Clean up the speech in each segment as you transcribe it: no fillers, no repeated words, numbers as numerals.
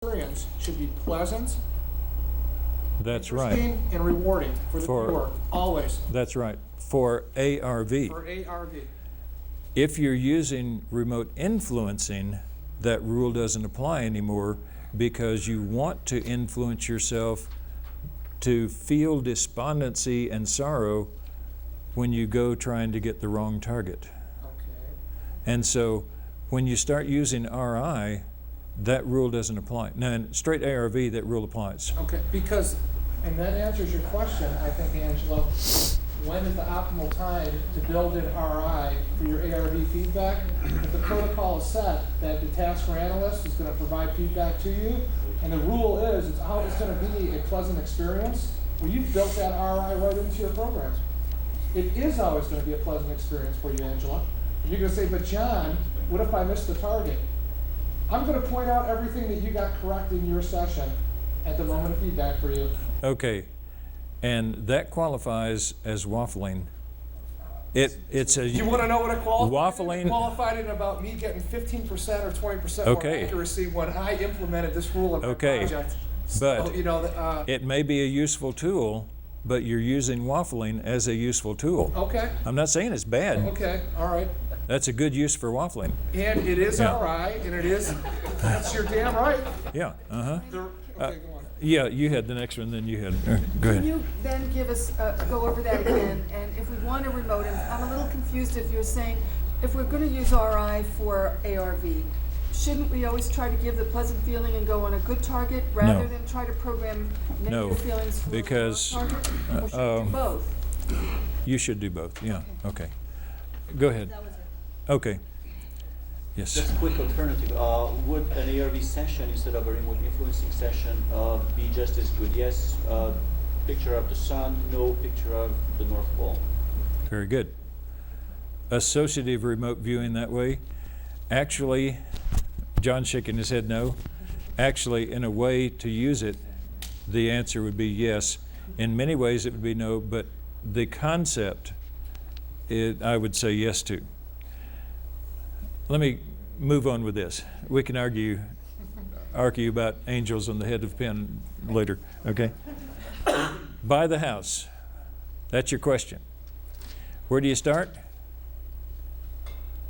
experience should be pleasant, That's right. interesting, and rewarding for the viewer, always, That's right. For ARV. for ARV. If you're using remote influencing, that rule doesn't apply anymore because you want to influence yourself to feel despondency and sorrow when you go trying to get the wrong target. Okay. And so when you start using RI, that rule doesn't apply. Now, in straight ARV, that rule applies. Okay, because, and that answers your question, I think, Angela. When is the optimal time to build in RI for your ARV feedback? If the protocol is set that the tasker analyst is going to provide feedback to you, and the rule is it's always going to be a pleasant experience, well, you've built that RI right into your programs. It is always going to be a pleasant experience for you, Angela. You're going to say, but John, what if I miss the target? I'm going to point out everything that you got correct in your session at the moment of feedback for you. Okay, and that qualifies as waffling. It's a You want to know what it qualified? Waffling. It qualified in about me getting 15% or 20% Okay. more accuracy when I implemented this rule in my Okay, project. but So, you know, it may be a useful tool, but you're using waffling as a useful tool. okay, I'm not saying it's bad. okay, all right. That's a good use for waffling. And it is Yeah. all right, and it is, that's your damn right. Yeah, uh-huh. Okay, go on. Yeah, you had the next one, then you had, go Can ahead. you then give us, go over that again, and if we want a remote, and I'm a little confused if you're saying, if we're gonna use RI for ARV, shouldn't we always try to give the pleasant feeling and go on a good target, rather than try to program No, negative feelings for a because, wrong target? Or should we do both? You should do both, yeah, okay. Go ahead. Okay. Yes. Just a quick alternative. Would an ARV session instead of a remote influencing session be just as good? Yes, picture of the sun, no picture of the North Pole. Very good. Associative remote viewing that way. Actually, John's shaking his head no. Actually, in a way to use it, the answer would be yes. In many ways it would be no, but the concept, I would say yes to. Let me move on with this. We can argue about angels on the head of a pin later, okay? Buy the house. That's your question. Where do you start?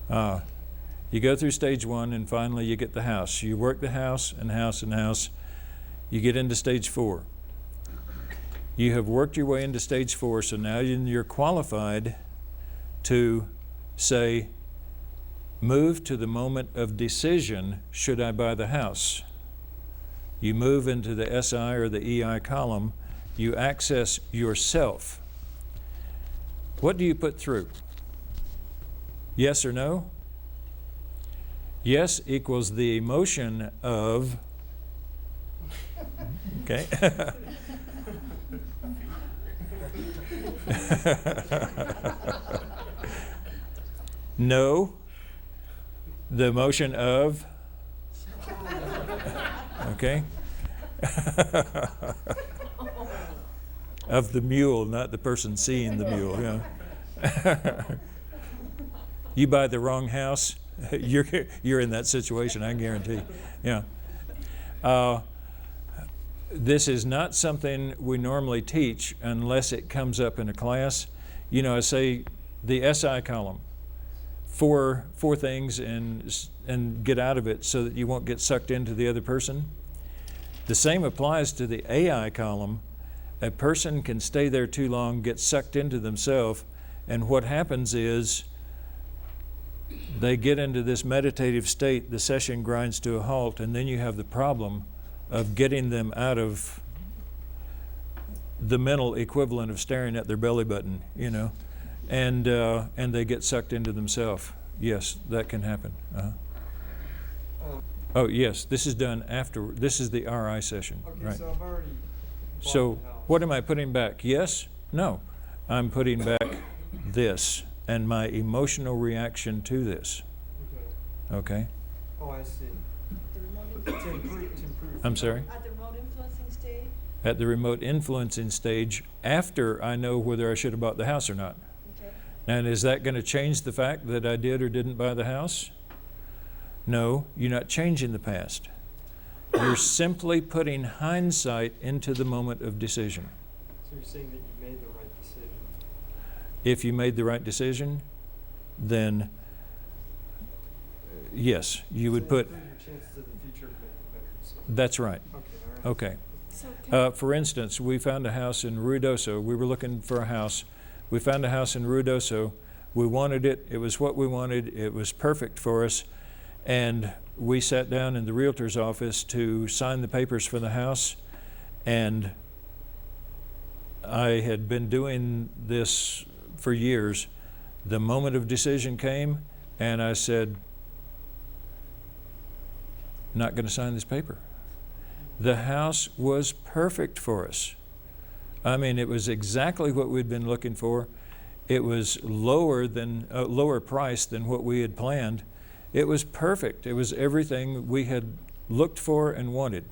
You go through stage one and finally you get the house. You work the house and house and house. You get into stage 4. You have worked your way into stage 4, so now you're qualified to say, move to the moment of decision, should I buy the house? You move into the SI or the EI column, you access yourself. What do you put through? Yes or no? Yes equals the emotion of, okay? No, the emotion of, okay? Of the mule, not the person seeing the mule, yeah. You buy the wrong house, you're in that situation, I guarantee, yeah. This is not something we normally teach unless it comes up in a class. You know, I say the SI column, four things and get out of it so that you won't get sucked into the other person. The same applies to the AI column. A person can stay there too long, get sucked into themselves, and what happens is they get into this meditative state, the session grinds to a halt, and then you have the problem of getting them out of the mental equivalent of staring at their belly button, you know, and they get sucked into themselves. Yes, that can happen. Oh yes, this is done after. This is the RI session, Okay, right? so I've already bought So the house. what am I putting back? Yes? No. I'm putting back this and my emotional reaction to this. Okay. Okay? Oh, I see. The remote To improve. I'm sorry? At the remote influencing stage? At the remote influencing stage, after I know whether I should have bought the house or not. Okay. And is that going to change the fact that I did or didn't buy the house? No, you're not changing the past. You're simply putting hindsight into the moment of decision. So you're saying that you made the right decision? If you made the right decision, then yes, you would So put, improve your chances of the future of making better decisions. that's right. Okay, all right. Okay. So can, For instance, we found a house in Ruidoso. We were looking for a house. We found a house in Ruidoso. We wanted it. It was what we wanted. It was perfect for us. And we sat down in the realtor's office to sign the papers for the house. And I had been doing this for years. The moment of decision came, and I said, not going to sign this paper. The house was perfect for us. I mean, it was exactly what we'd been looking for. It was lower price than what we had planned. It was perfect. It was everything we had looked for and wanted.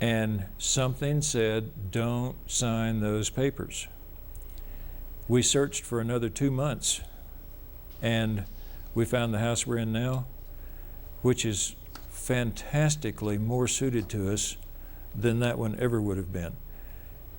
And something said, don't sign those papers. We searched for another 2 months, and we found the house we're in now, which is fantastically more suited to us than that one ever would have been.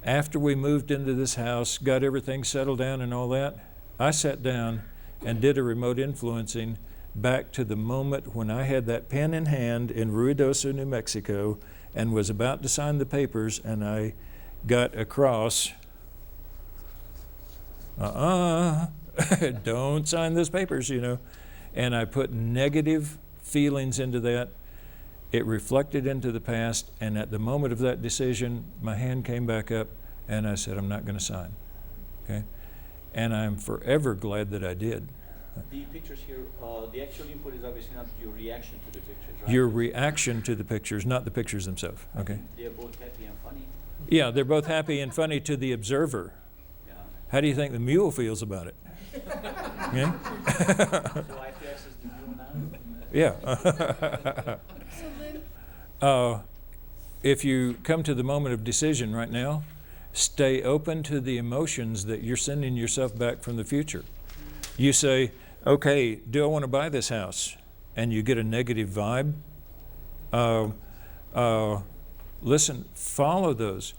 After we moved into this house, got everything settled down and all that, I sat down and did a remote influencing back to the moment when I had that pen in hand in Ruidoso, New Mexico, and was about to sign the papers, and I got across, don't sign those papers, you know. And I put negative feelings into that. It reflected into the past, and at the moment of that decision, my hand came back up, and I said, I'm not going to sign. Okay? And I'm forever glad that I did. The pictures here, the actual input is obviously not your reaction to the pictures, right? Your reaction to the pictures, not the pictures themselves. Okay? They're both happy and funny. Yeah, they're both happy and funny to the observer. Yeah. How do you think the mule feels about it? Yeah? So I have to access the view now? Yeah. so Lynn, If you come to the moment of decision right now, stay open to the emotions that you're sending yourself back from the future. You say, okay, do I want to buy this house? And you get a negative vibe. Listen, follow those.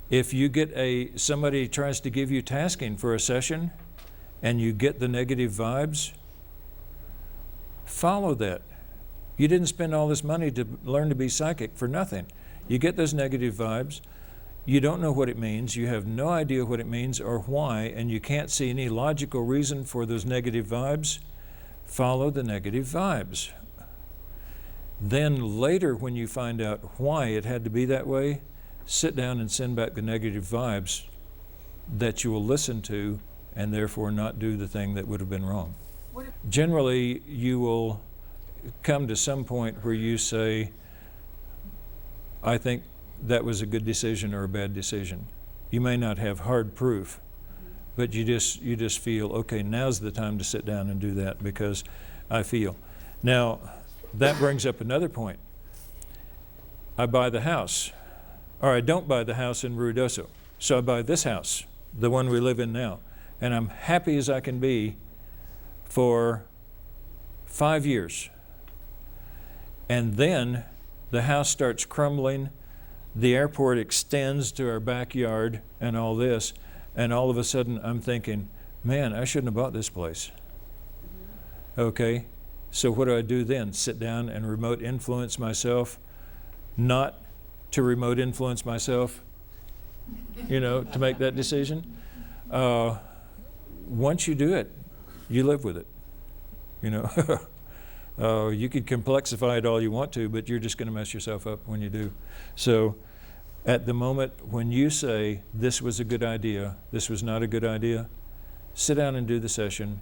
If you get somebody tries to give you tasking for a session and you get the negative vibes, follow that. You didn't spend all this money to learn to be psychic for nothing. You get those negative vibes. You don't know what it means. You have no idea what it means or why, and you can't see any logical reason for those negative vibes. Follow the negative vibes. Then later, when you find out why it had to be that way, sit down and send back the negative vibes that you will listen to and therefore not do the thing that would have been wrong. what if, Generally, you will come to some point where you say, I think that was a good decision or a bad decision. You may not have hard proof, but you just feel, okay, now's the time to sit down and do that because I feel. Now, that brings up another point. I buy the house, or I don't buy the house in Ruidoso. So I buy this house, the one we live in now, and I'm happy as I can be for 5 years. And then the house starts crumbling, the airport extends to our backyard and all this, and all of a sudden I'm thinking, man, I shouldn't have bought this place. Okay, so what do I do then? Sit down and remote influence myself, not to remote influence myself, you know, to make that decision. Once you do it, you live with it, you know. You could complexify it all you want to, but you're just going to mess yourself up when you do. So at the moment when you say, this was a good idea, this was not a good idea, sit down and do the session.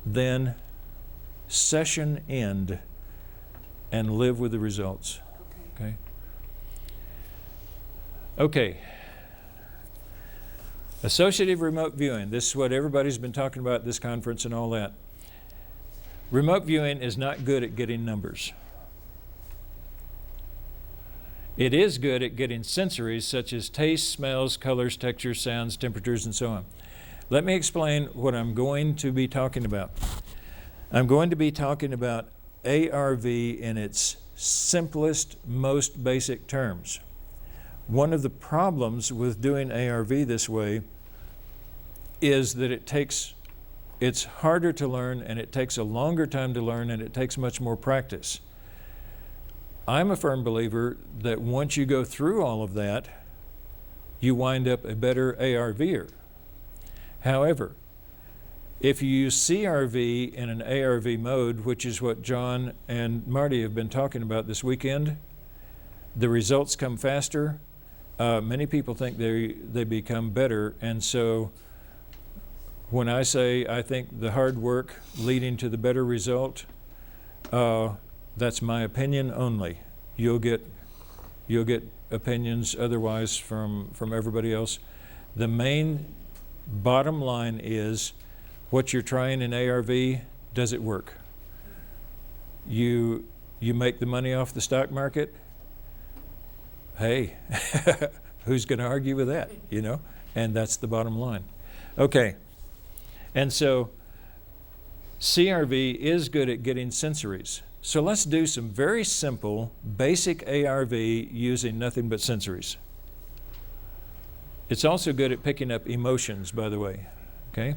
Then session end and live with the results. okay. Okay. Associative remote viewing. This is what everybody's been talking about at this conference and all that. Remote viewing is not good at getting numbers. It is good at getting sensories such as tastes, smells, colors, textures, sounds, temperatures, and so on. Let me explain what I'm going to be talking about. I'm going to be talking about ARV in its simplest, most basic terms. One of the problems with doing ARV this way is that it's harder to learn, and it takes a longer time to learn, and it takes much more practice. I'm a firm believer that once you go through all of that, you wind up a better ARVer. However, if you use CRV in an ARV mode, which is what John and Marty have been talking about this weekend, the results come faster. Many people think they become better, and so when I say I think the hard work leading to the better result, that's my opinion only. You'll get opinions otherwise from everybody else. The main bottom line is what you're trying in ARV, does it work? You make the money off the stock market? Hey, who's going to argue with that, you know? And that's the bottom line. Okay, and so CRV is good at getting sensories. So let's do some very simple, basic ARV using nothing but sensories. It's also good at picking up emotions, by the way, okay?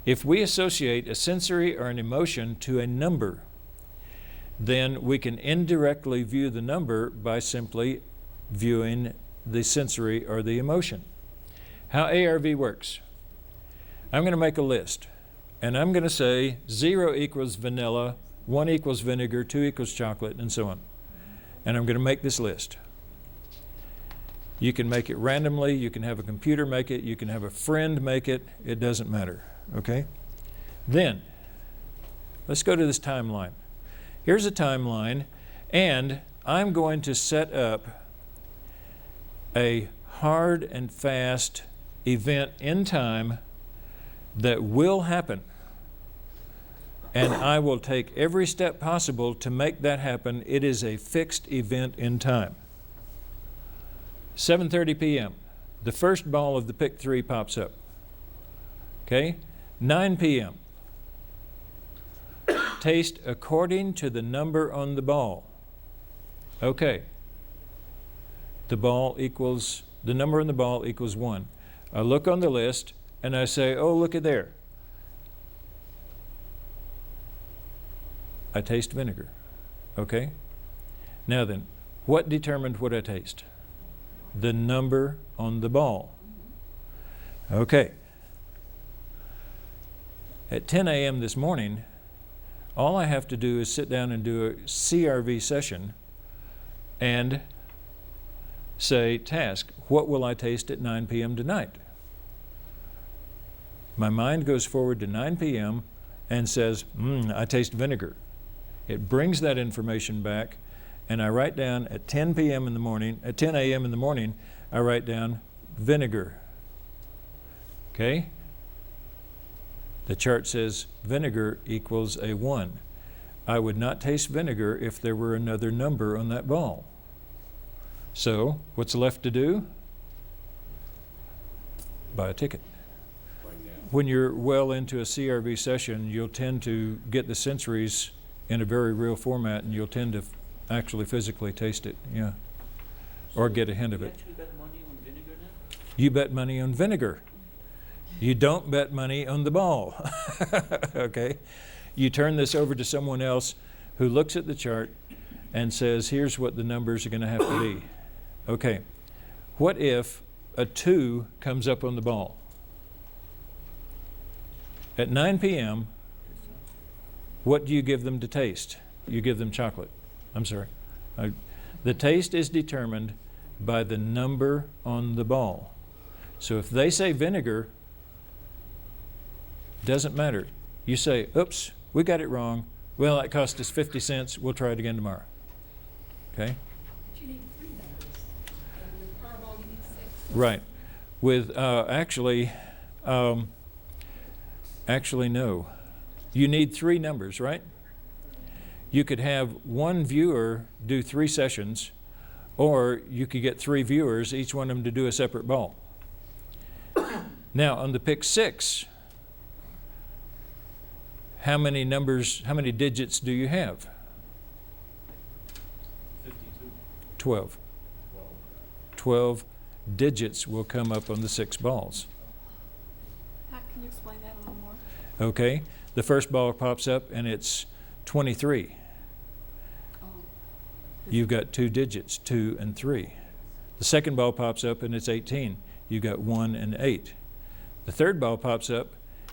If we associate a sensory or an emotion to a number, then we can indirectly view the number by simply viewing the sensory or the emotion. How ARV works. I'm going to make a list, and I'm going to say 0 equals vanilla, 1 equals vinegar, 2 equals chocolate, and so on. And I'm going to make this list. You can make it randomly, you can have a computer make it, you can have a friend make it, it doesn't matter, okay? Then, let's go to this timeline. Here's a timeline, and I'm going to set up a hard and fast event in time that will happen. And I will take every step possible to make that happen. It is a fixed event in time. 7:30 p.m. The first ball of the pick 3 pops up. Okay? 9 p.m. Taste according to the number on the ball. Okay. The number on the ball equals 1. I look on the list and I say, oh, look at there. I taste vinegar. Okay? Now then, what determined what I taste? The number on the ball. Okay. At 10 a.m. this morning, all I have to do is sit down and do a CRV session and say, task, what will I taste at 9 p.m. tonight? My mind goes forward to 9 p.m. and says, I taste vinegar. It brings that information back, and I write down at 10 p.m. in the morning, at 10 a.m. in the morning, I write down vinegar. Okay? The chart says vinegar equals a 1. I would not taste vinegar if there were another number on that ball. So, what's left to do? Buy a ticket. When you're well into a CRV session, you'll tend to get the sensories in a very real format, and you'll tend to actually physically taste it, yeah, or get a hint of it. You actually bet money on vinegar now? You bet money on vinegar. You don't bet money on the ball, okay? You turn this over to someone else who looks at the chart and says, here's what the numbers are going to have to be. Okay, what if a 2 comes up on the ball? At 9 p.m., what do you give them to taste? You give them chocolate. I'm sorry. The taste is determined by the number on the ball. So if they say vinegar, doesn't matter. You say, oops, we got it wrong. Well, that cost us 50 cents. We'll try it again tomorrow. Okay? But you need 3 numbers, and with Powerball you need 6. Right. With actually no. You need 3 numbers, right? You could have one viewer do 3 sessions, or you could get 3 viewers, each one of them to do a separate ball. Now, on the pick 6, how many digits do you have? 12. 12 digits will come up on the 6 balls. Can you explain that a little more? Okay, the first ball pops up and it's 23. Oh, You've got 2 digits, 2 and 3. The second ball pops up and it's 18. You've got 1 and 8. The third ball pops up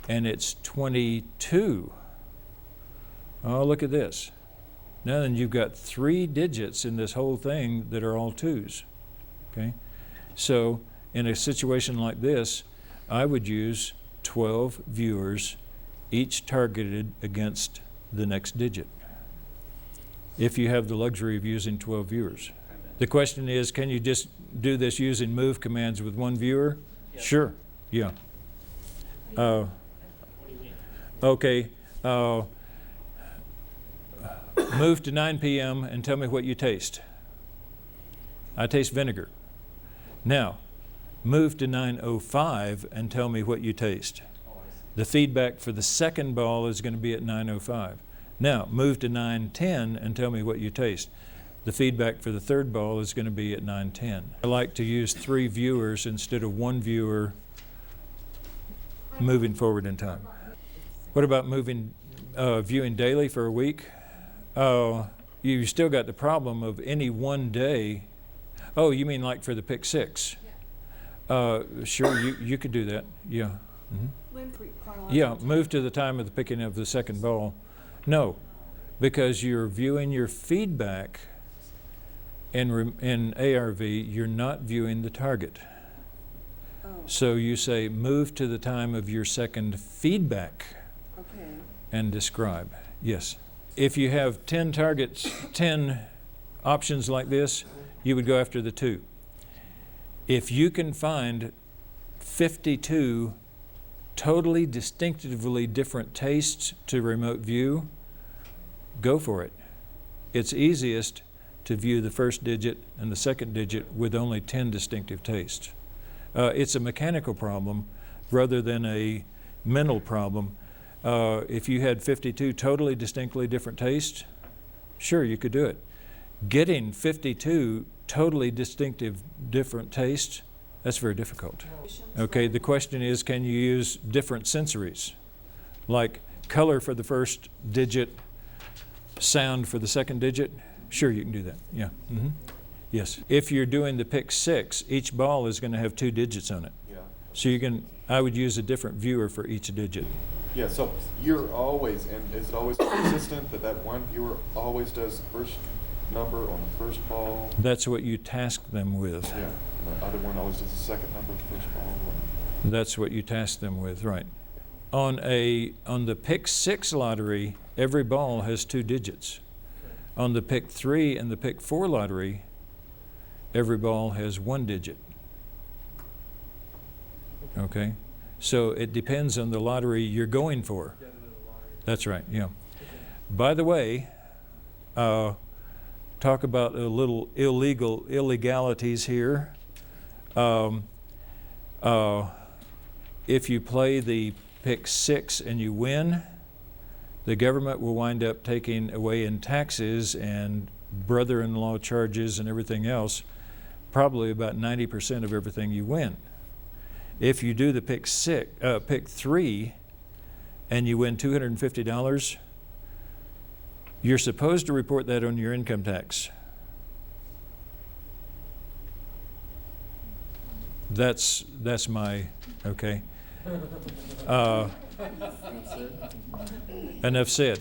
and it's 22. Oh, look at this. Now then you've got 3 digits in this whole thing that are all 2s. Okay? So in a situation like this, I would use 12 viewers, each targeted against the next digit, if you have the luxury of using 12 viewers. The question is, can you just do this using move commands with 1 viewer? Yes. Sure, yeah. Okay, move to 9 p.m. and tell me what you taste. I taste vinegar. Now, move to 9:05 and tell me what you taste. The feedback for the second ball is going to be at 9:05. Now, move to 9:10 and tell me what you taste. The feedback for the third ball is going to be at 9:10. I like to use 3 viewers instead of 1 viewer moving forward in time. What about viewing daily for a week? You still got the problem of any one day. Oh, you mean like for the pick 6? Sure, you could do that. Yeah. Mm-hmm. Yeah, move to the time of the picking of the second ball. No, because you're viewing your feedback in ARV, you're not viewing the target. Oh, So you say move to the time of your second feedback okay. and describe. Yes. If you have 10 targets, 10 options like this, you would go after the 2. If you can find 52 totally distinctively different tastes to remote view, go for it. It's easiest to view the first digit and the second digit with only 10 distinctive tastes. It's a mechanical problem rather than a mental problem. If you had 52 totally distinctly different tastes, sure, you could do it. Getting 52 totally distinctive different tastes, that's very difficult. Okay, the question is, can you use different sensories? Like color for the first digit, sound for the second digit? Sure, you can do that, yeah. Mm-hmm. Yes. If you're doing the pick 6, each ball is going to have 2 digits on it. Yeah. So I would use a different viewer for each digit. Yeah, so you're always, and is it always consistent that one viewer always does the first number on the first ball? That's what you task them with. Yeah, and the other one always does the second number of the first ball? That's what you task them with, right. On the pick 6 lottery, every ball has 2 digits. On the pick 3 and the pick 4 lottery, every ball has 1 digit. Okay? So it depends on the lottery you're going for. Get into the lottery. That's right, yeah. By the way, talk about a little illegalities here. If you play the pick 6 and you win, the government will wind up taking away in taxes and brother-in-law charges and everything else, probably about 90% of everything you win. If you do the pick 3 and you win $250, you're supposed to report that on your income tax. That's my, okay. Enough said.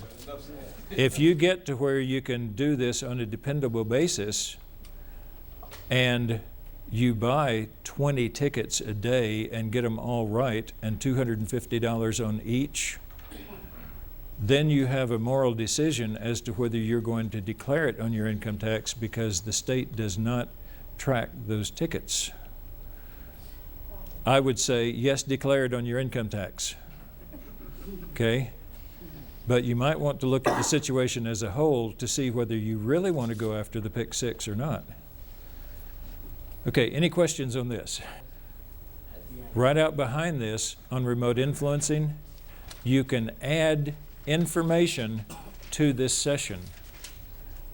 If you get to where you can do this on a dependable basis and you buy 20 tickets a day and get them all right and $250 on each, then you have a moral decision as to whether you're going to declare it on your income tax, because the state does not track those tickets. I would say, yes, declare it on your income tax. Okay? But you might want to look at the situation as a whole to see whether you really want to go after the pick 6 or not. Okay, any questions on this? Right out behind this, on remote influencing, you can add information to this session,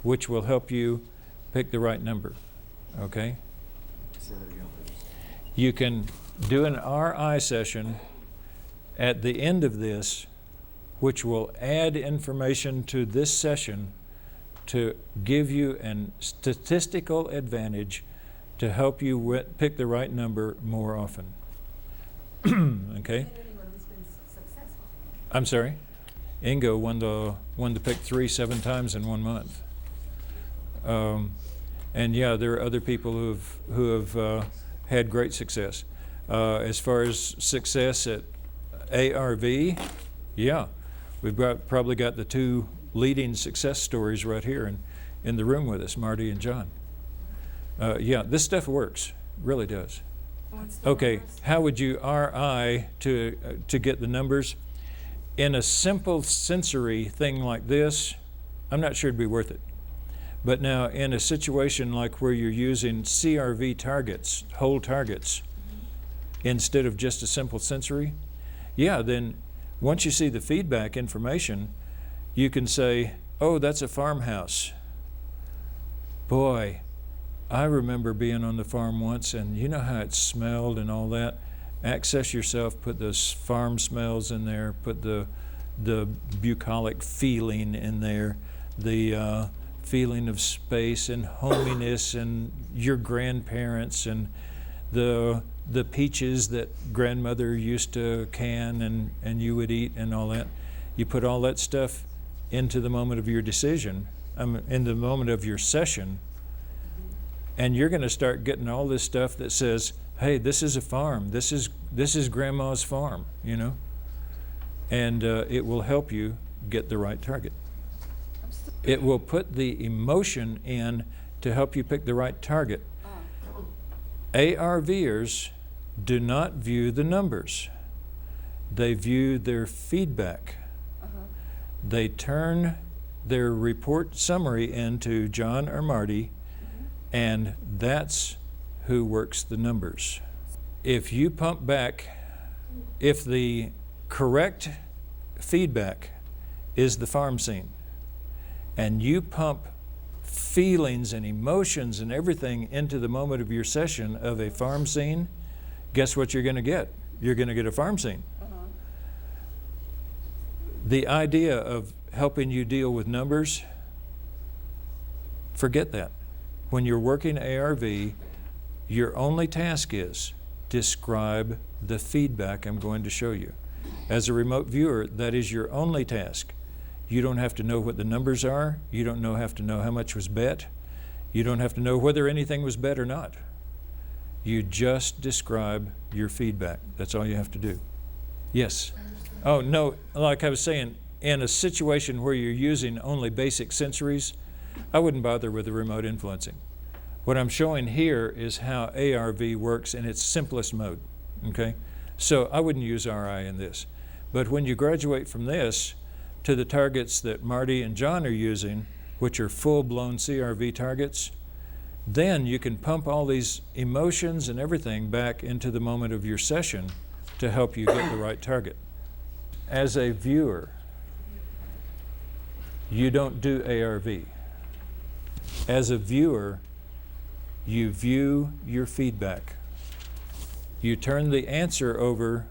which will help you pick the right number, okay? Say that again, please. You can do an RI session at the end of this, which will add information to this session to give you an statistical advantage to help you pick the right number more often. Okay? Anyone who's been successful. I'm sorry? Ingo won the pick 7 times in 1 month. And yeah, there are other people who have had great success. As far as success at ARV, yeah, we've probably got the 2 leading success stories right here in the room with us, Marty and John. Yeah, this stuff works, really does. What's the Okay, numbers? how would you RI to get the numbers? In a simple sensory thing like this, I'm not sure it'd be worth it. But now in a situation like where you're using CRV targets, whole targets, instead of just a simple sensory, yeah, then once you see the feedback information, you can say, oh, that's a farmhouse. Boy, I remember being on the farm once, and you know how it smelled and all that. Access yourself, put those farm smells in there, put the bucolic feeling in there, the feeling of space and hominess and your grandparents and the peaches that grandmother used to can and you would eat and all that. You put all that stuff into the moment of your decision, in the moment of your session, and you're going to start getting all this stuff that says, hey, this is a farm. This is grandma's farm, you know? And it will help you get the right target. It will put the emotion in to help you pick the right target. ARVers do not view the numbers. They view their feedback. They turn their report summary into John or Marty, and that's who works the numbers. If you pump back, if the correct feedback is the farm scene, and you pump feelings and emotions and everything into the moment of your session of a farm scene, guess what you're going to get? You're going to get a farm scene. The idea of helping you deal with numbers, forget that. When you're working ARV, your only task is describe the feedback I'm going to show you. As a remote viewer, that is your only task. You don't have to know what the numbers are. You don't have to know how much was bet. You don't have to know whether anything was bet or not. You just describe your feedback. That's all you have to do. Yes? Oh, no, like I was saying, in a situation where you're using only basic sensories, I wouldn't bother with the remote influencing. What I'm showing here is how ARV works in its simplest mode, okay? So I wouldn't use RI in this. But when you graduate from this to the targets that Marty and John are using, which are full-blown CRV targets, then you can pump all these emotions and everything back into the moment of your session to help you get the right target. As a viewer, you don't do ARV. As a viewer, you view your feedback. You turn the answer over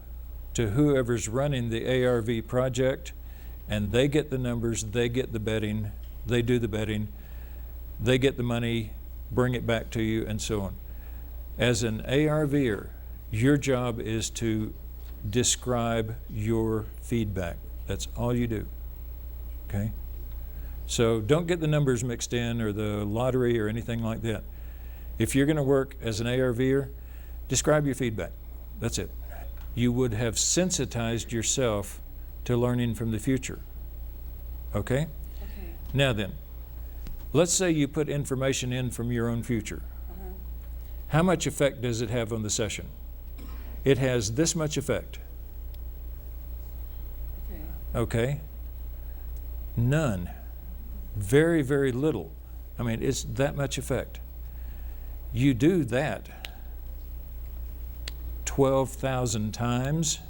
to whoever's running the ARV project, and they get the numbers, they get the betting, they do the betting, they get the money, bring it back to you, and so on. As an ARVer, your job is to describe your feedback. That's all you do, okay? So don't get the numbers mixed in or the lottery or anything like that. If you're going to work as an ARVer, describe your feedback. That's it. You would have sensitized yourself to learning from the future. Okay? Okay. Now then, let's say you put information in from your own future. How much effect does it have on the session? It has this much effect. Okay. Okay? None. Very, very little. I mean, it's that much effect. You do that 12,000 times,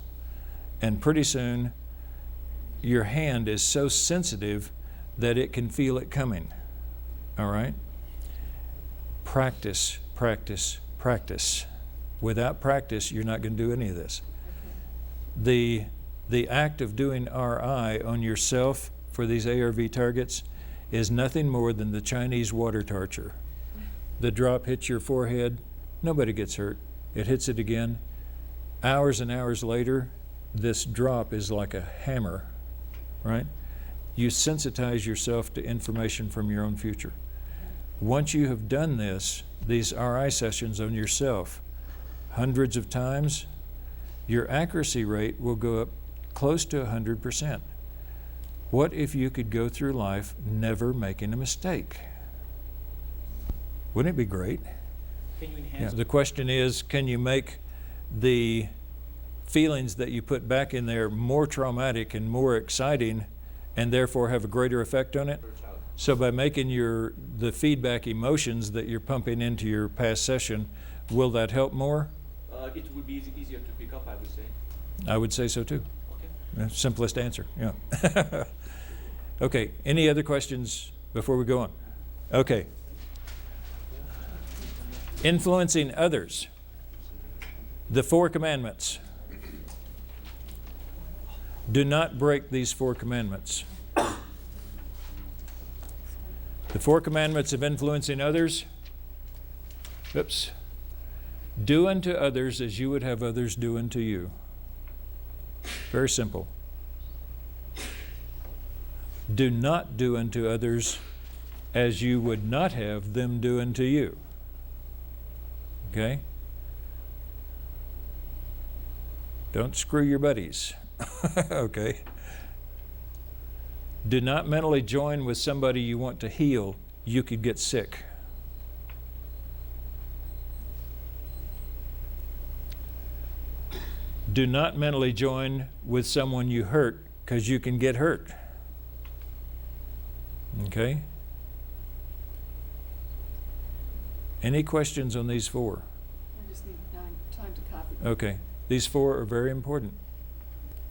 and pretty soon your hand is so sensitive that it can feel it coming. All right? practice, practice, practice. Without practice, you're not going to do any of this. The act of doing RI on yourself for these ARV targets is nothing more than the Chinese water torture. The drop hits your forehead, nobody gets hurt. It hits it again. Hours and hours later, this drop is like a hammer, right? You sensitize yourself to information from your own future. Once you have done this, these RI sessions on yourself, hundreds of times, your accuracy rate will go up close to 100%. What if you could go through life never making a mistake? Wouldn't it be great? Can you Yeah, enhance? the question is, can you make the feelings that you put back in there more traumatic and more exciting and therefore have a greater effect on it? So by making the feedback emotions that you're pumping into your past session, will that help more? It would be easier to pick up, I would say. I would say so too. Okay. Simplest answer, yeah. Okay, any other questions before we go on? Okay. Influencing others. The 4 commandments. Do not break these 4 commandments. The 4 commandments of influencing others. Oops. Do unto others as you would have others do unto you. Very simple. Do not do unto others as you would not have them do unto you. Okay? Don't screw your buddies. Okay? Do not mentally join with somebody you want to heal. You could get sick. Do not mentally join with someone you hurt, because you can get hurt. Okay? Any questions on these 4? I just need time to copy. Okay. These 4 are very important.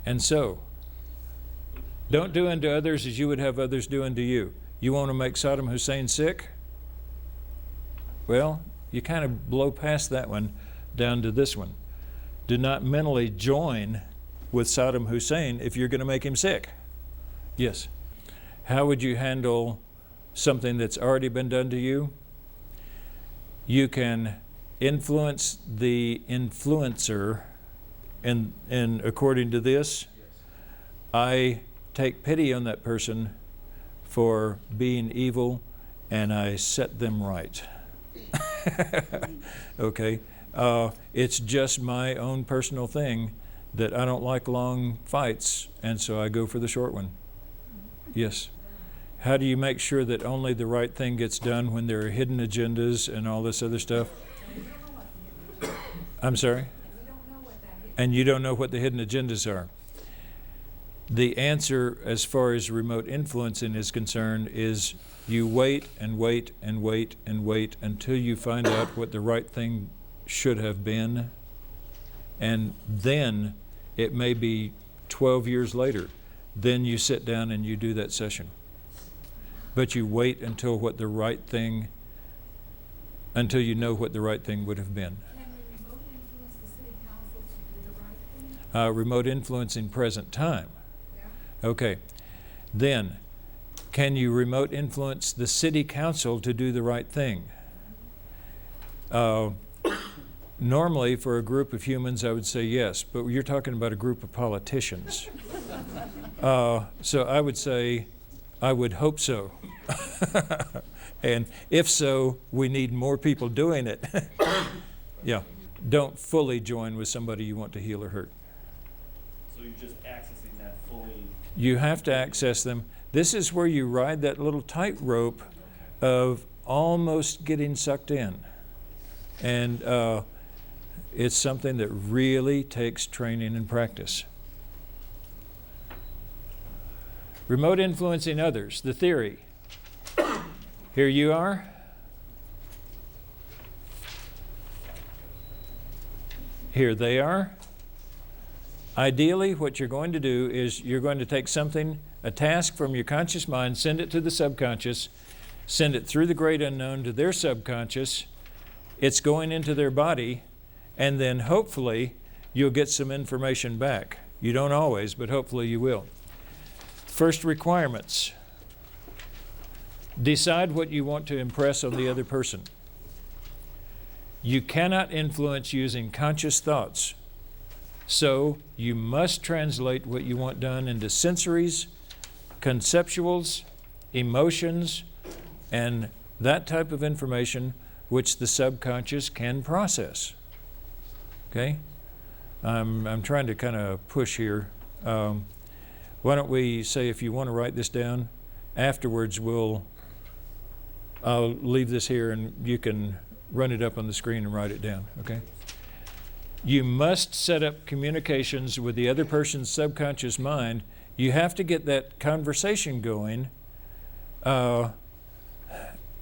And so, don't do unto others as you would have others do unto you. You want to make Saddam Hussein sick? Well, you kind of blow past that one down to this one. Do not mentally join with Saddam Hussein if you're going to make him sick. Yes. How would you handle something that's already been done to you? You can influence the influencer, and according to this, I take pity on that person for being evil and I set them right. Okay? It's just my own personal thing that I don't like long fights, and so I go for the short one. Yes. How do you make sure that only the right thing gets done when there are hidden agendas and all this other stuff? I'm sorry? And you don't know what the hidden agendas are. The answer, as far as remote influencing is concerned, is you wait and wait and wait and wait until you find out what the right thing should have been, and then it may be 12 years later. Then you sit down and you do that session. But you wait until what the right thing, until you know what the right thing would have been. Can we remote influence the city council to do the right thing? Remote influencing present time. Yeah. Okay. Then, can you remote influence the city council to do the right thing? Normally, for a group of humans, I would say yes, but you're talking about a group of politicians. So I would say, I would hope so. And if so, we need more people doing it. Yeah. Don't fully join with somebody you want to heal or hurt. So you're just accessing that fully. You have to access them. This is where you ride that little tightrope of almost getting sucked in. And it's something that really takes training and practice. Remote influencing others, the theory. Here you are. Here they are. Ideally, what you're going to do is you're going to take something, a task from your conscious mind, send it to the subconscious, send it through the great unknown to their subconscious. It's going into their body, and then hopefully you'll get some information back. You don't always, but hopefully you will. First requirements. Decide what you want to impress on the other person. You cannot influence using conscious thoughts. So you must translate what you want done into sensories, conceptuals, emotions, and that type of information which the subconscious can process. Okay? I'm trying to kind of push here. Why don't we say, if you want to write this down, afterwards I'll leave this here and you can run it up on the screen and write it down, okay? You must set up communications with the other person's subconscious mind. You have to get that conversation going.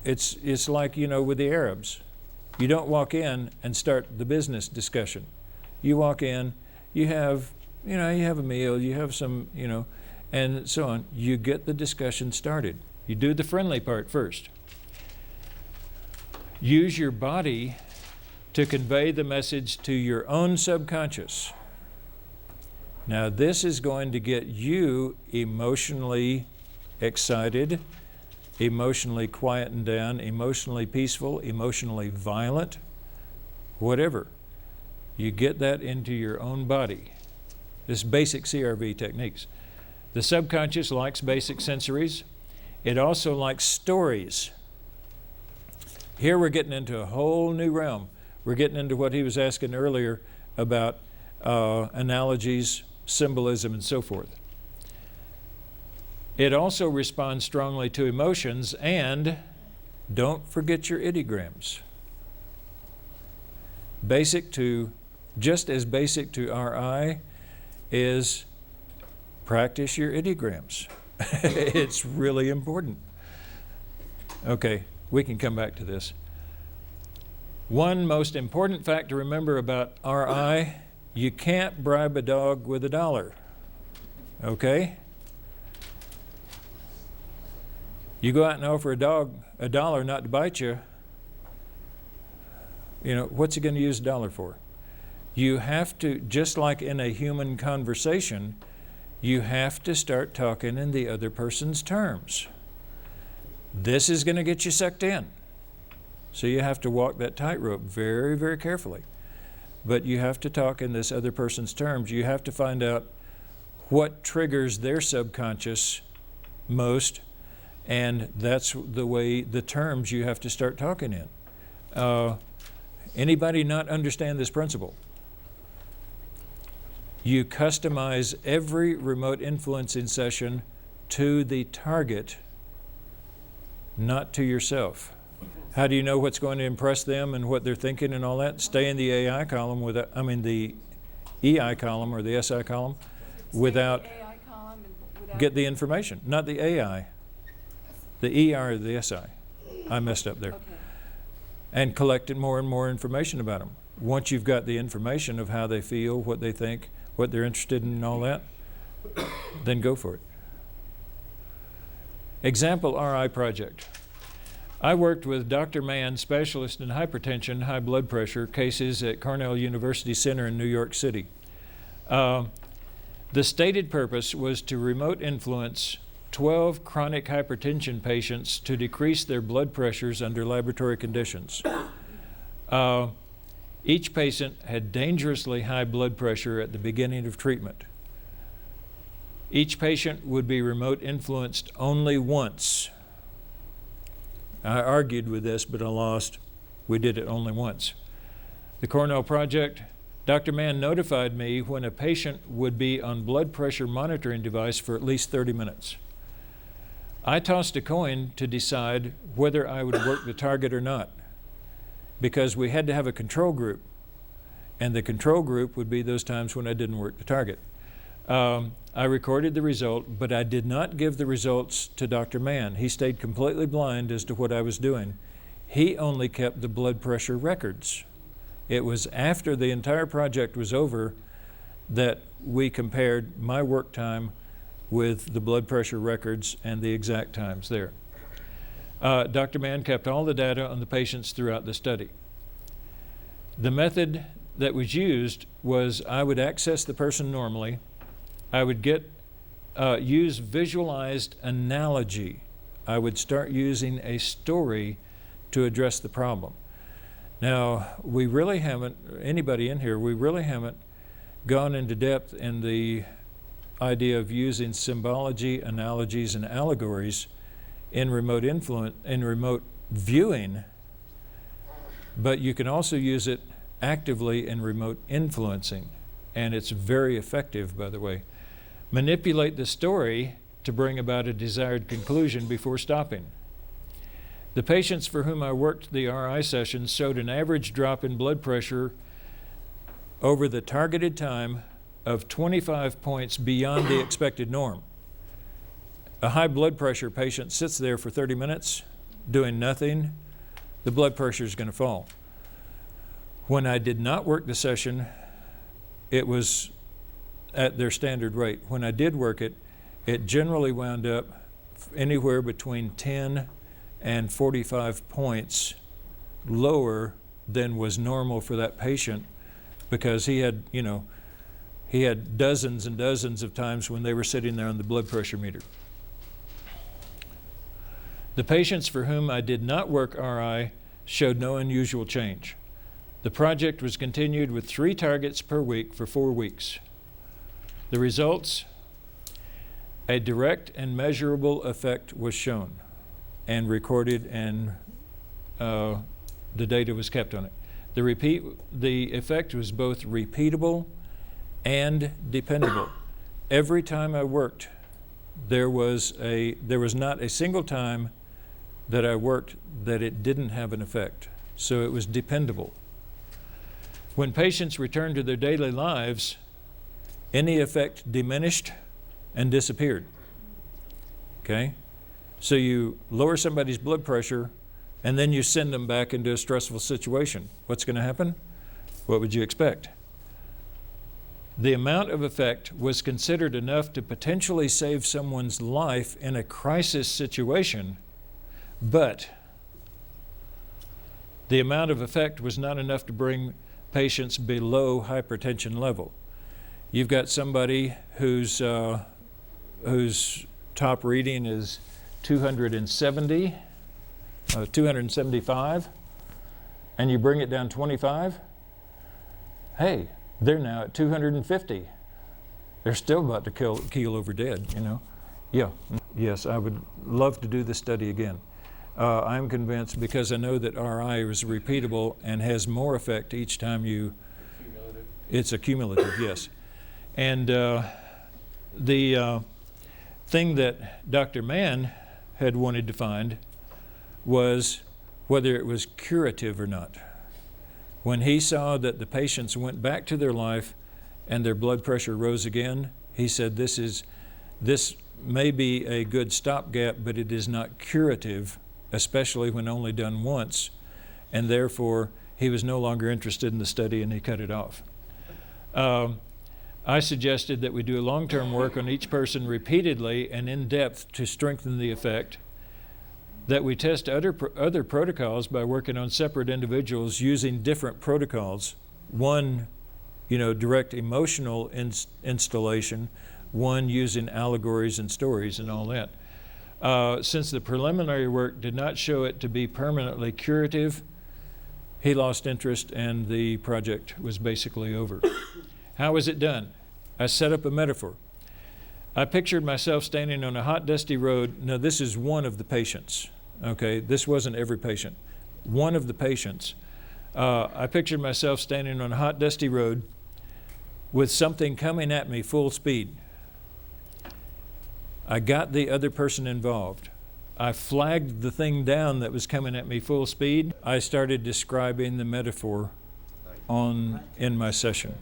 It's like, you know, with the Arabs. You don't walk in and start the business discussion. You walk in, you have a meal, you have some, and so on. You get the discussion started. You do the friendly part first. Use your body to convey the message to your own subconscious. Now, this is going to get you emotionally excited, emotionally quietened down, emotionally peaceful, emotionally violent, whatever. You get that into your own body. This basic CRV techniques. The subconscious likes basic sensories. It also likes stories. Here we're getting into a whole new realm. We're getting into what he was asking earlier about analogies, symbolism, and so forth. It also responds strongly to emotions, and don't forget your ideograms. Just as basic to RI is practice your ideograms. It's really important. Okay, we can come back to this. One most important fact to remember about RI, you can't bribe a dog with $1. Okay? You go out and offer a dog $1 not to bite you, what's he going to use $1 for? You have to, just like in a human conversation, you have to start talking in the other person's terms. This is going to get you sucked in. So you have to walk that tightrope very, very carefully. But you have to talk in this other person's terms. You have to find out what triggers their subconscious most, and that's the terms you have to start talking in. Anybody not understand this principle? You customize every remote influencing session to the target, not to yourself. How do you know what's going to impress them and what they're thinking and all that? Stay in the AI column the EI column or the SI column without, get the information, not the AI, the ER or the SI. I messed up there. Okay. And collected more and more information about them. Once you've got the information of how they feel, what they think, what they're interested in and all that, then go for it. Example RI project. I worked with Dr. Mann, specialist in hypertension, high blood pressure cases at Cornell University Center in New York City. The stated purpose was to remote influence 12 chronic hypertension patients to decrease their blood pressures under laboratory conditions. Each patient had dangerously high blood pressure at the beginning of treatment. Each patient would be remote influenced only once. I argued with this, but I lost. We did it only once. The Cornell project, Dr. Mann notified me when a patient would be on blood pressure monitoring device for at least 30 minutes. I tossed a coin to decide whether I would work the target or not, because we had to have a control group, and the control group would be those times when I didn't work the target. I recorded the result, but I did not give the results to Dr. Mann. He stayed completely blind as to what I was doing. He only kept the blood pressure records. It was after the entire project was over that we compared my work time with the blood pressure records and the exact times there. Dr. Mann kept all the data on the patients throughout the study. The method that was used was I would access the person normally. I would use visualized analogy. I would start using a story to address the problem. Now, we really haven't, anybody in here, we really haven't gone into depth in the idea of using symbology, analogies, and allegories in remote viewing, but you can also use it actively in remote influencing, and it's very effective, by the way. Manipulate the story to bring about a desired conclusion before stopping. The patients for whom I worked the RI sessions showed an average drop in blood pressure over the targeted time of 25 points beyond the expected norm. A high blood pressure patient sits there for 30 minutes doing nothing, the blood pressure is going to fall. When I did not work the session, it was at their standard rate. When I did work it, it generally wound up anywhere between 10 and 45 points lower than was normal for that patient, because he had, he had dozens and dozens of times when they were sitting there on the blood pressure meter. The patients for whom I did not work RI showed no unusual change. The project was continued with 3 targets per week for 4 weeks. The results: a direct and measurable effect was shown and recorded, and the data was kept on it. The effect was both repeatable and dependable. Every time I worked, there was not a single time that I worked that it didn't have an effect. So it was dependable. When patients returned to their daily lives, any effect diminished and disappeared. Okay? So you lower somebody's blood pressure and then you send them back into a stressful situation. What's going to happen? What would you expect? The amount of effect was considered enough to potentially save someone's life in a crisis situation, but the amount of effect was not enough to bring patients below hypertension level. You've got somebody whose top reading is 270, 275, and you bring it down 25, hey, they're now at 250. They're still about to keel over dead, Yeah, yes, I would love to do this study again. I'm convinced, because I know that RI is repeatable and has more effect each time you... Cumulative. It's a cumulative, yes. And the thing that Dr. Mann had wanted to find was whether it was curative or not. When he saw that the patients went back to their life and their blood pressure rose again, he said this may be a good stopgap, but it is not curative, especially when only done once, and therefore he was no longer interested in the study and he cut it off. I suggested that we do long-term work on each person repeatedly and in depth to strengthen the effect, that we test other protocols by working on separate individuals using different protocols. One, direct emotional installation, one using allegories and stories and all that. Since the preliminary work did not show it to be permanently curative, he lost interest and the project was basically over. How was it done? I set up a metaphor. I pictured myself standing on a hot, dusty road. Now, this is one of the patients, okay? This wasn't every patient. One of the patients. I pictured myself standing on a hot, dusty road with something coming at me full speed. I got the other person involved. I flagged the thing down that was coming at me full speed. I started describing the metaphor in my session.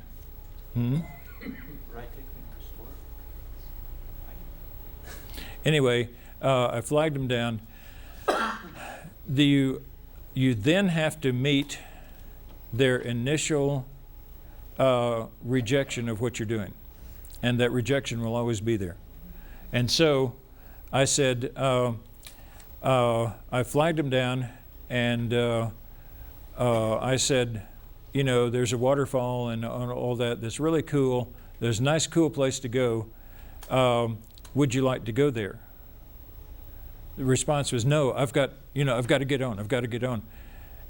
Anyway, I flagged them down. You then have to meet their initial rejection of what you're doing, and that rejection will always be there. And so I said, I flagged them down, and I said, you know, there's a waterfall and all that that's really cool. There's a nice, cool place to go. Would you like to go there? The response was, no, I've got to get on. I've got to get on.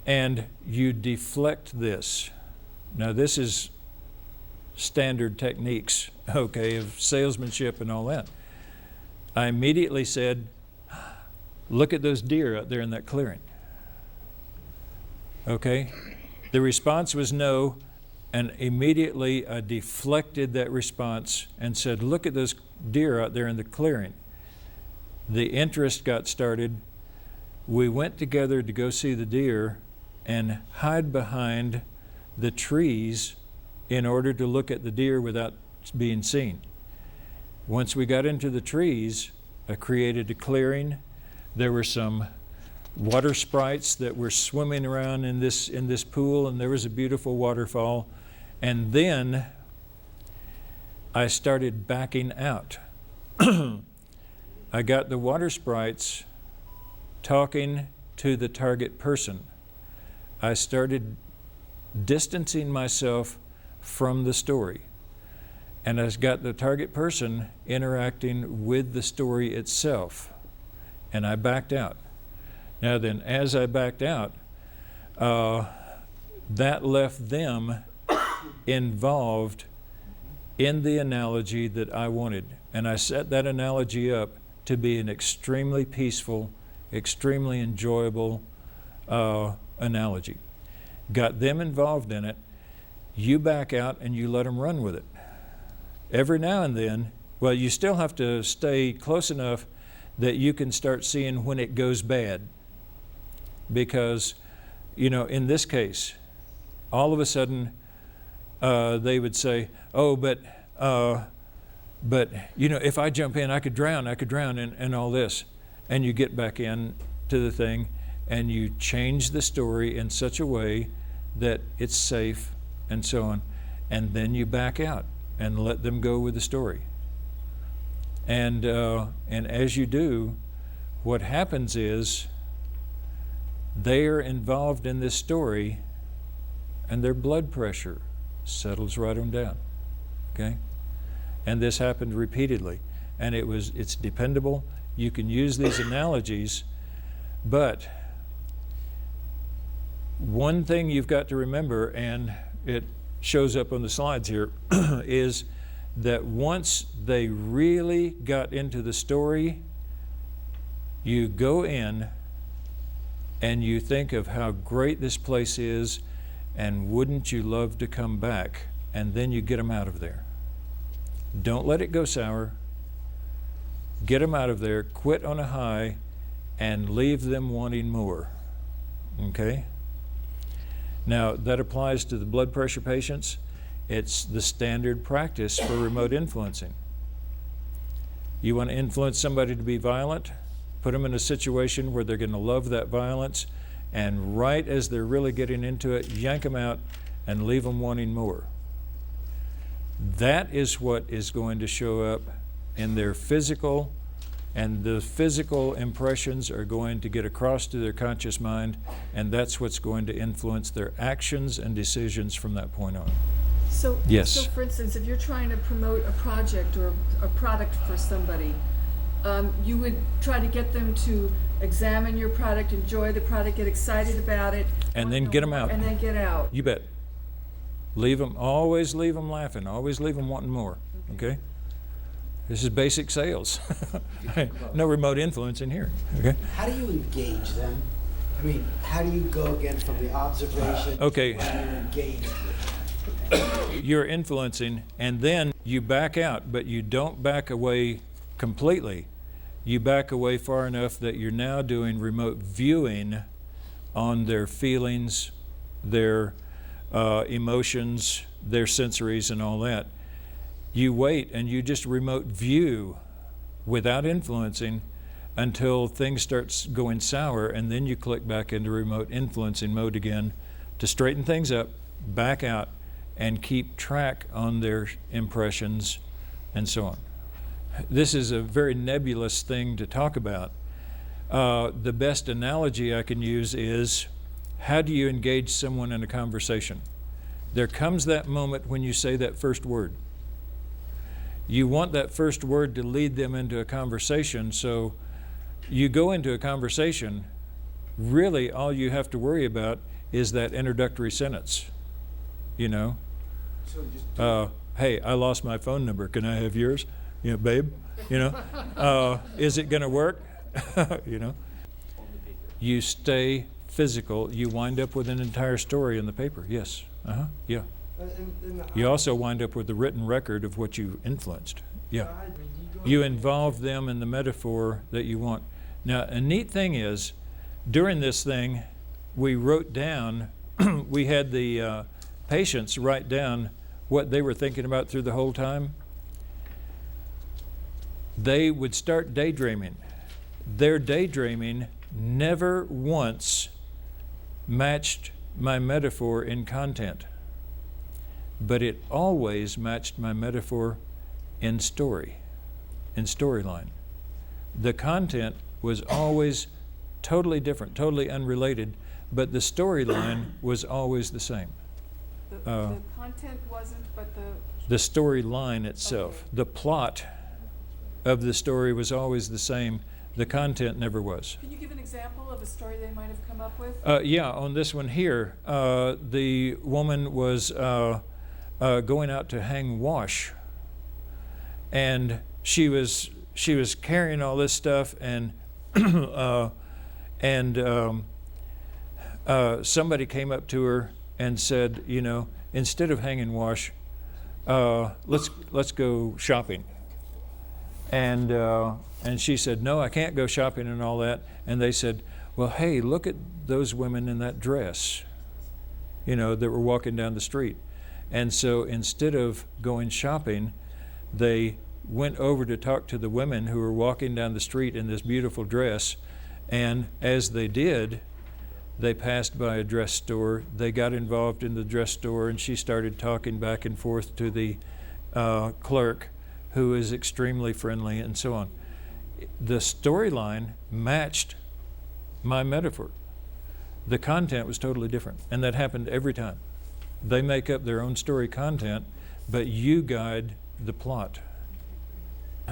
And you deflect this. Now, this is standard techniques, okay, of salesmanship and all that. I immediately said, look at those deer out there in that clearing. Okay? The response was no, and immediately I deflected that response and said, look at those deer out there in the clearing. The interest got started. We went together to go see the deer and hide behind the trees in order to look at the deer without being seen. Once we got into the trees, I created a clearing. There were some water sprites that were swimming around in this pool, and there was a beautiful waterfall. And then I started backing out. I got the water sprites talking to the target person. I started distancing myself from the story. And I got the target person interacting with the story itself. And I backed out. Now then, as I backed out, that left them involved in the analogy that I wanted. And I set that analogy up to be an extremely peaceful, extremely enjoyable analogy. Got them involved in it. You back out and you let them run with it. Every now and then, well, you still have to stay close enough that you can start seeing when it goes bad. Because, you know, in this case, all of a sudden, they would say, oh, but, you know, if I jump in, I could drown, and all this. And you get back in to the thing, and you change the story in such a way that it's safe, and so on. And then you back out and let them go with the story. And as you do, what happens is they are involved in this story, and their blood pressure settles right on down. Okay? And this happened repeatedly. And it's dependable. You can use these analogies, but one thing you've got to remember, and it shows up on the slides here, is that once they really got into the story, you go in and you think of how great this place is, and wouldn't you love to come back, and then you get them out of there. Don't let it go sour. Get them out of there, quit on a high, and leave them wanting more. Okay? Now, that applies to the blood pressure patients. It's the standard practice for remote influencing. You want to influence somebody to be violent, put them in a situation where they're going to love that violence, and right as they're really getting into it, yank them out and leave them wanting more. That is what is going to show up in their physical, and the physical impressions are going to get across to their conscious mind, and that's what's going to influence their actions and decisions from that point on. So, Yes. So for instance, if you're trying to promote a project or a product for somebody, you would try to get them to examine your product, enjoy the product, get excited about it. And want then to know get 'em more, out. And then get out. You bet. Always leave them laughing, always leave them wanting more, okay? This is basic sales. No remote influence in here, okay? How do you engage them? I mean, how do you go again from the observation Okay. to when you're engaged with them? You're influencing, and then you back out, but you don't back away completely. You back away far enough that you're now doing remote viewing on their feelings, their emotions, their sensories, and all that. You wait and you just remote view without influencing until things start going sour, and then you click back into remote influencing mode again to straighten things up, back out, and keep track on their impressions and so on. This is a very nebulous thing to talk about, The best analogy I can use is, how do you engage someone in a conversation? There comes that moment when you say that first word. You want that first word to lead them into a conversation, so you go into a conversation, really all you have to worry about is that introductory sentence, you know? So just Hey, I lost my phone number, can I have yours? You know, babe, you know? Is it gonna work? You know? On the paper. You stay physical, you wind up with an entire story in the paper, yes, yeah. You also wind up with the written record of what you influenced, yeah. You involve them in the metaphor that you want. Now, a neat thing is, during this thing, we wrote down, we had the patients write down what they were thinking about through the whole time. They would start daydreaming. Their daydreaming never once matched my metaphor in content, but it always matched my metaphor in story, in storyline. The content was always totally different, totally unrelated, but the storyline was always the same. The content wasn't, but The storyline itself, Okay. the plot of the story was always the same. The content never was. can you give an example of a story they might have come up with? Yeah, on this one here, the woman was going out to hang wash, and she was carrying all this stuff, and somebody came up to her and said, you know, instead of hanging wash, let's go shopping. And she said, no, I can't go shopping and all that. And they said, well, hey, look at those women in that dress, you know, that were walking down the street. And so instead of going shopping, they went over to talk to the women who were walking down the street in this beautiful dress. And as they did, they passed by a dress store. They got involved in the dress store, and she started talking back and forth to the clerk, who is extremely friendly, and so on. The storyline matched my metaphor. The content was totally different, and that happened every time. They make up their own story content, but you guide the plot.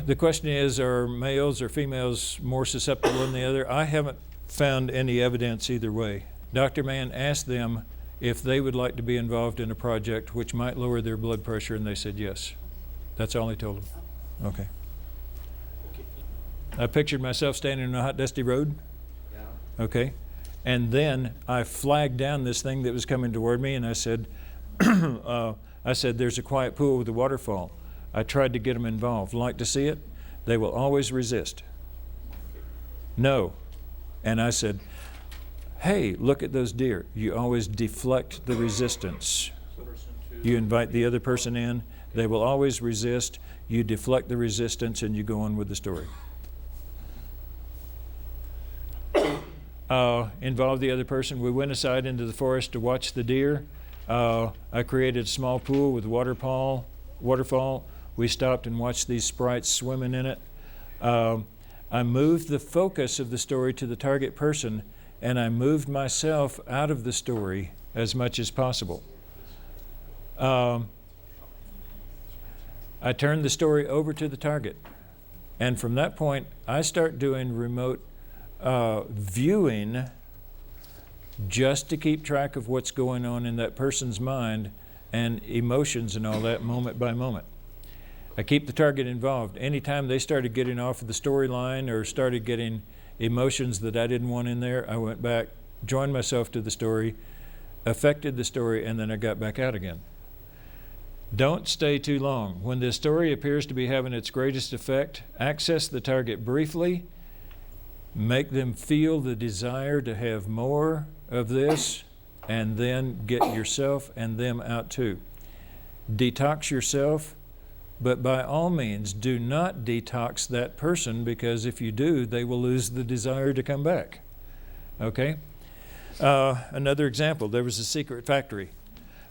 The question is, are males or females more susceptible than the other? I haven't found any evidence either way. Dr. Mann asked them if they would like to be involved in a project which might lower their blood pressure, and they said yes. That's all he told them. Okay. Okay. I pictured myself standing on a hot, dusty road. Yeah. Okay. And then I flagged down this thing that was coming toward me, and I said, there's a quiet pool with a waterfall. I tried to get them involved. Like to see it? They will always resist. No. And I said, hey, look at those deer. You always deflect the resistance. You invite the other person in. They will always resist. You deflect the resistance, and you go on with the story. Involve the other person. We went aside into the forest to watch the deer. I created a small pool with waterfall. We stopped and watched these sprites swimming in it. I moved the focus of the story to the target person, and I moved myself out of the story as much as possible. I turned the story over to the target, and from that point, I start doing remote viewing just to keep track of what's going on in that person's mind and emotions and all that moment by moment. I keep the target involved. Anytime they started getting off of the storyline or started getting emotions that I didn't want in there, I went back, joined myself to the story, affected the story, and then I got back out again. Don't stay too long. When the story appears to be having its greatest effect, access the target briefly, make them feel the desire to have more of this, and then get yourself and them out too. Detox yourself, but by all means, do not detox that person, because if you do, they will lose the desire to come back. Okay? Another example, there was a secret factory.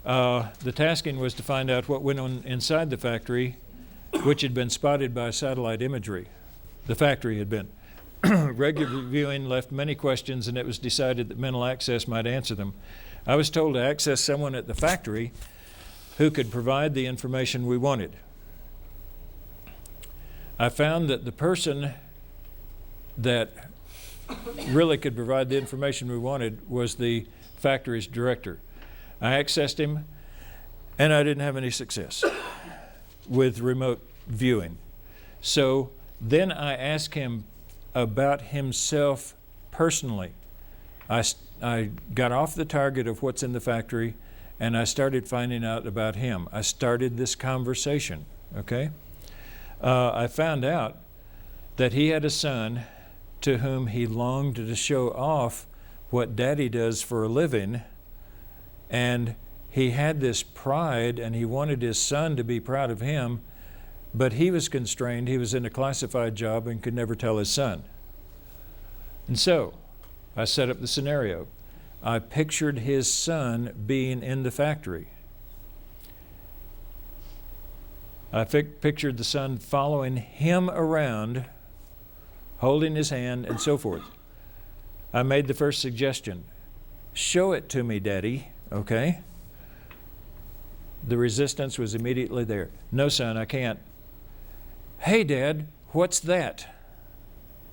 The tasking was to find out what went on inside the factory, which had been spotted by satellite imagery. The factory had been. Regular viewing left many questions, and it was decided that mental access might answer them. I was told to access someone at the factory who could provide the information we wanted. I found that the person that really could provide the information we wanted was the factory's director. I accessed him, and I didn't have any success with remote viewing. So then I asked him about himself personally. I got off the target of what's in the factory, and I started finding out about him. I started this conversation, okay? I found out that he had a son to whom he longed to show off what Daddy does for a living, and he had this pride, and he wanted his son to be proud of him, but he was constrained. He was in a classified job and could never tell his son. And so I set up the scenario. I pictured his son being in the factory. I pictured the son following him around, holding his hand, and so forth. I made the first suggestion. Show it to me, Daddy, okay? The resistance was immediately there. No, son, I can't. Hey, Dad, what's that?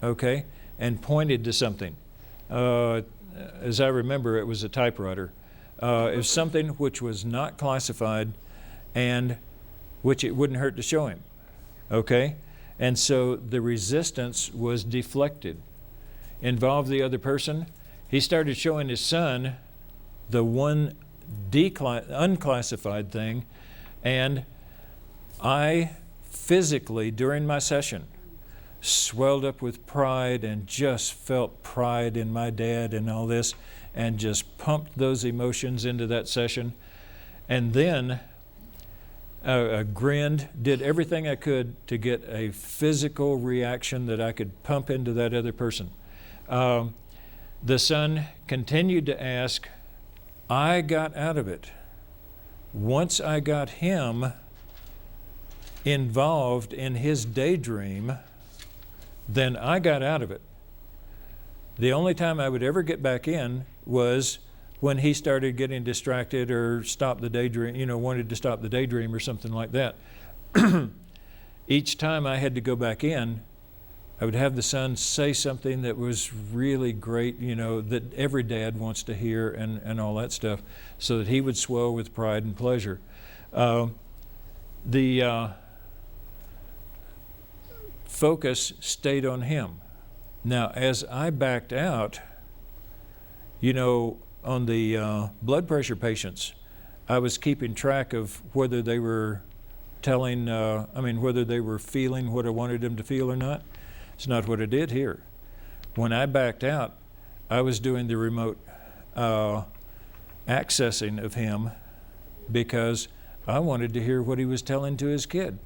Okay, and pointed to something. As I remember, it was a typewriter. It was something which was not classified and which it wouldn't hurt to show him. Okay? And so the resistance was deflected. Involved the other person. He started showing his son the one unclassified thing, and I physically, during my session, swelled up with pride and just felt pride in my dad and all this, and just pumped those emotions into that session. And then grinned, did everything I could to get a physical reaction that I could pump into that other person. The son continued to ask. I got out of it. Once I got him involved in his daydream, then I got out of it. The only time I would ever get back in was when he started getting distracted or stopped the daydream, wanted to stop the daydream or something like that. Each time I had to go back in, I would have the son say something that was really great, that every dad wants to hear and all that stuff, so that he would swell with pride and pleasure. The focus stayed on him. Now, as I backed out, on the blood pressure patients, I was keeping track of whether they were whether they were feeling what I wanted them to feel or not. It's not what I did here. When I backed out, I was doing the remote accessing of him because I wanted to hear what he was telling to his kid.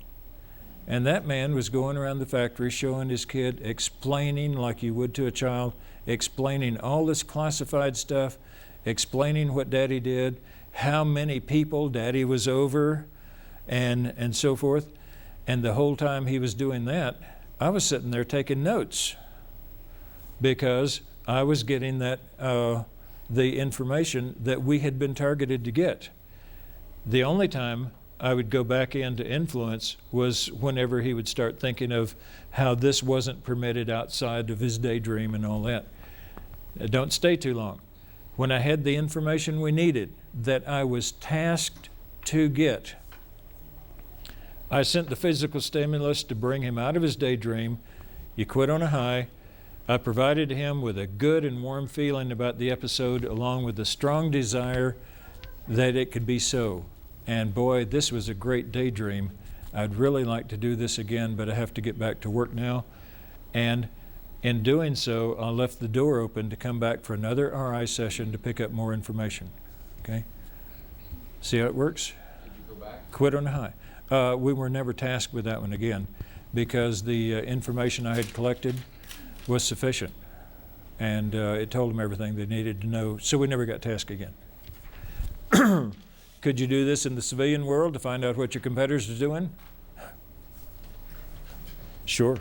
And that man was going around the factory showing his kid, explaining like you would to a child, explaining all this classified stuff, explaining what Daddy did, how many people Daddy was over, and so forth. And the whole time he was doing that, I was sitting there taking notes because I was getting that the information that we had been targeted to get. The only time I would go back into influence was whenever he would start thinking of how this wasn't permitted outside of his daydream and all that. Don't stay too long. When I had the information we needed that I was tasked to get, I sent the physical stimulus to bring him out of his daydream. You quit on a high. I provided him with a good and warm feeling about the episode, along with a strong desire that it could be so. And boy, this was a great daydream. I'd really like to do this again, but I have to get back to work now. And in doing so, I left the door open to come back for another RI session to pick up more information. Okay? See how it works? Did you go back? Quit on a high. We were never tasked with that one again because the information I had collected was sufficient, and it told them everything they needed to know, so we never got tasked again. Could you do this in the civilian world to find out what your competitors are doing? Sure.